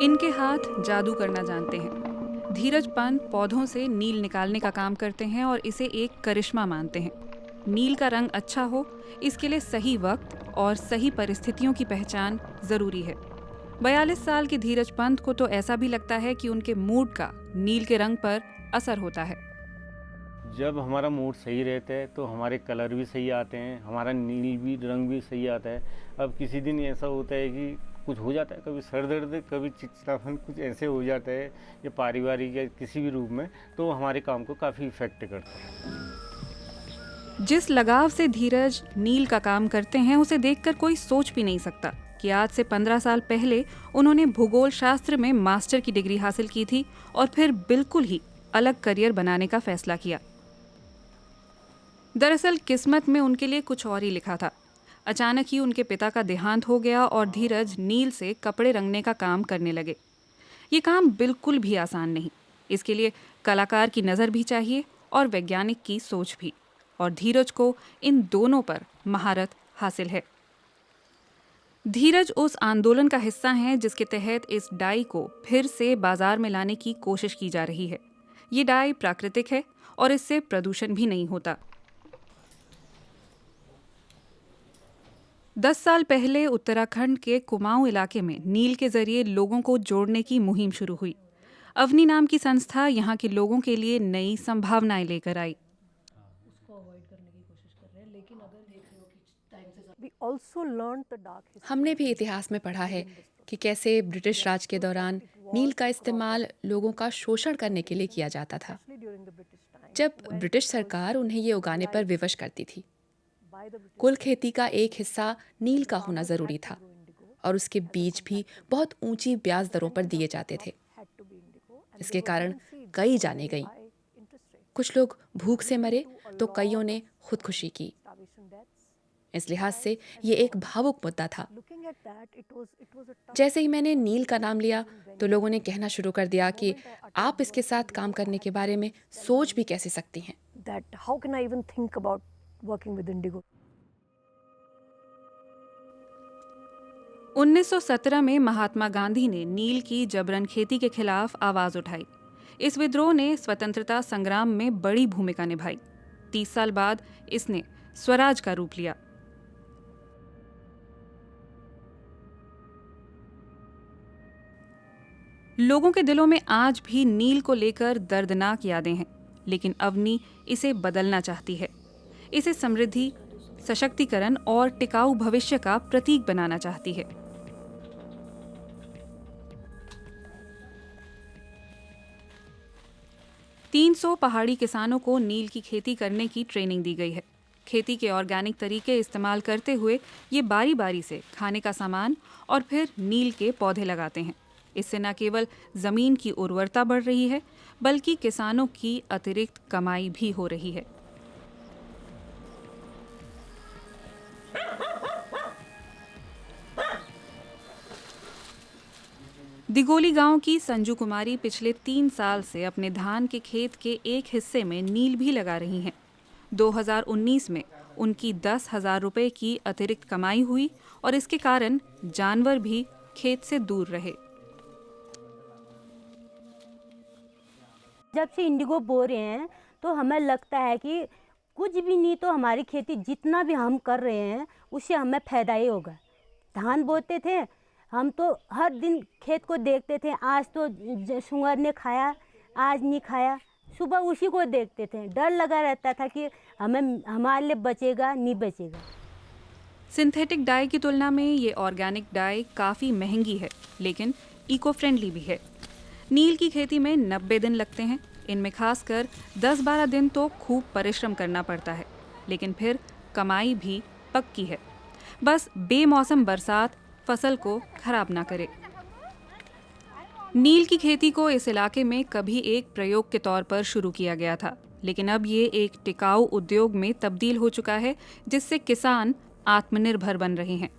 इनके हाथ जादू करना जानते हैं। धीरज पंत पौधों से नील निकालने का काम करते हैं और इसे एक करिश्मा मानते हैं। नील का रंग अच्छा हो, इसके लिए सही वक्त और सही परिस्थितियों की पहचान जरूरी है। 42 साल के धीरज पंत को तो ऐसा भी लगता है कि उनके मूड का नील के रंग पर असर होता है। जब हमारा मूड सही रहता है तो हमारे कलर भी सही आते हैं, हमारा नील भी रंग भी सही आता है। अब किसी दिन ऐसा होता है कि कुछ हो जाता है, कभी सर दर्द, कभी चिड़चिड़ापन, कुछ ऐसे हो जाता है या पारिवारिक या किसी भी रूप में, तो हमारे काम को काफ़ी इफ़ेक्ट करता है। जिस लगाव से धीरज नील का काम करते हैं उसे देखकर कोई सोच भी नहीं सकता कि आज से 15 साल पहले उन्होंने भूगोल शास्त्र में मास्टर की डिग्री हासिल की थी और फिर बिल्कुल ही अलग करियर बनाने का फैसला किया। दरअसल किस्मत में उनके लिए कुछ और ही लिखा था। अचानक ही उनके पिता का देहांत हो गया और धीरज नील से कपड़े रंगने का काम करने लगे। ये काम बिल्कुल भी आसान नहीं। इसके लिए कलाकार की नज़र भी चाहिए और वैज्ञानिक की सोच भी, और धीरज को इन दोनों पर महारत हासिल है। धीरज उस आंदोलन का हिस्सा हैं जिसके तहत इस डाई को फिर से बाजार में लाने की कोशिश की जा रही है। ये डाई प्राकृतिक है और इससे प्रदूषण भी नहीं होता। 10 साल पहले उत्तराखंड के कुमाऊं इलाके में नील के जरिए लोगों को जोड़ने की मुहिम शुरू हुई। अवनी नाम की संस्था यहाँ के लोगों के लिए नई संभावनाएं लेकर आई। हमने भी इतिहास में पढ़ा है कि कैसे ब्रिटिश राज के दौरान नील का इस्तेमाल लोगों का शोषण करने के लिए किया जाता था, जब ब्रिटिश सरकार उन्हें ये उगाने पर विवश करती थी। कुल खेती का एक हिस्सा नील का होना जरूरी था और उसके बीज भी बहुत ऊंची ब्याज दरों पर दिए जाते थे। इसके कारण कई जानें गईं। कुछ लोग भूख से मरे तो कईयों ने खुदकुशी की। इस लिहाज से ये एक भावुक मुद्दा था। जैसे ही मैंने नील का नाम लिया तो लोगों ने कहना शुरू कर दिया कि आप इसके साथ काम करने के बारे में सोच भी कैसे सकती हैं। 1917 में महात्मा गांधी ने नील की जबरन खेती के खिलाफ आवाज उठाई। इस विद्रोह ने स्वतंत्रता संग्राम में बड़ी भूमिका निभाई। 30 साल बाद इसने स्वराज का रूप लिया। लोगों के दिलों में आज भी नील को लेकर दर्दनाक यादें हैं, लेकिन अवनी इसे बदलना चाहती है। इसे समृद्धि, सशक्तिकरण और टिकाऊ भविष्य का प्रतीक बनाना चाहती है। तीन 300 पहाड़ी किसानों को नील की खेती करने की ट्रेनिंग दी गई है। खेती के ऑर्गेनिक तरीके इस्तेमाल करते हुए ये बारी बारी से खाने का सामान और फिर नील के पौधे लगाते हैं। इससे न केवल जमीन की उर्वरता बढ़ रही है, बल्कि किसानों की अतिरिक्त कमाई भी हो रही है। दिगोली गांव की संजू कुमारी पिछले 3 साल से अपने धान के खेत के एक हिस्से में नील भी लगा रही हैं। 2019 में उनकी 10,000 रुपए की अतिरिक्त कमाई हुई और इसके कारण जानवर भी खेत से दूर रहे। जब से इंडिगो बो रहे हैं तो हमें लगता है कि कुछ भी नहीं तो हमारी खेती जितना भी हम कर रहे हैं उससे हमें फायदा ही होगा। धान बोते थे हम तो हर दिन खेत को देखते थे, आज तो सुअर ने खाया, आज नहीं खाया, सुबह उसी को देखते थे। डर लगा रहता था कि हमें हमारे लिए बचेगा नहीं बचेगा। सिंथेटिक डाई की तुलना में ये ऑर्गेनिक डाई काफ़ी महंगी है, लेकिन इको फ्रेंडली भी है। नील की खेती में 90 दिन लगते हैं। इनमें खासकर 10-12 दिन तो खूब परिश्रम करना पड़ता है, लेकिन फिर कमाई भी पक्की है। बस बेमौसम बरसात फसल को खराब ना करे। नील की खेती को इस इलाके में कभी एक प्रयोग के तौर पर शुरू किया गया था, लेकिन अब ये एक टिकाऊ उद्योग में तब्दील हो चुका है, जिससे किसान आत्मनिर्भर बन रहे हैं।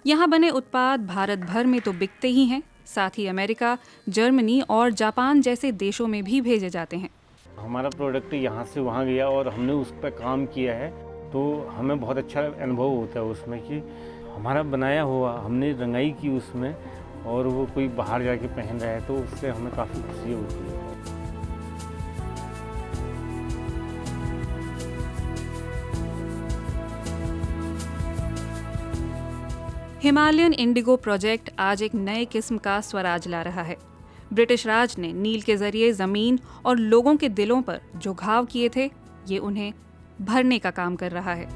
यहाँ बने उत्पाद भारत भर में तो बिकते ही हैं, साथ ही अमेरिका, जर्मनी और जापान जैसे देशों में भी भेजे जाते हैं। हमारा प्रोडक्ट यहाँ से वहाँ गया और हमने उस पर काम किया है, तो हमें बहुत अच्छा अनुभव होता है उसमें कि हमारा बनाया हुआ हमने रंगाई की उसमें, और वो कोई बाहर जाके पहन रहा है तो उससे हमें काफ़ी खुशी होती है। हिमालयन इंडिगो प्रोजेक्ट आज एक नए किस्म का स्वराज ला रहा है। ब्रिटिश राज ने नील के जरिए जमीन और लोगों के दिलों पर जो घाव किए थे, ये उन्हें भरने का काम कर रहा है।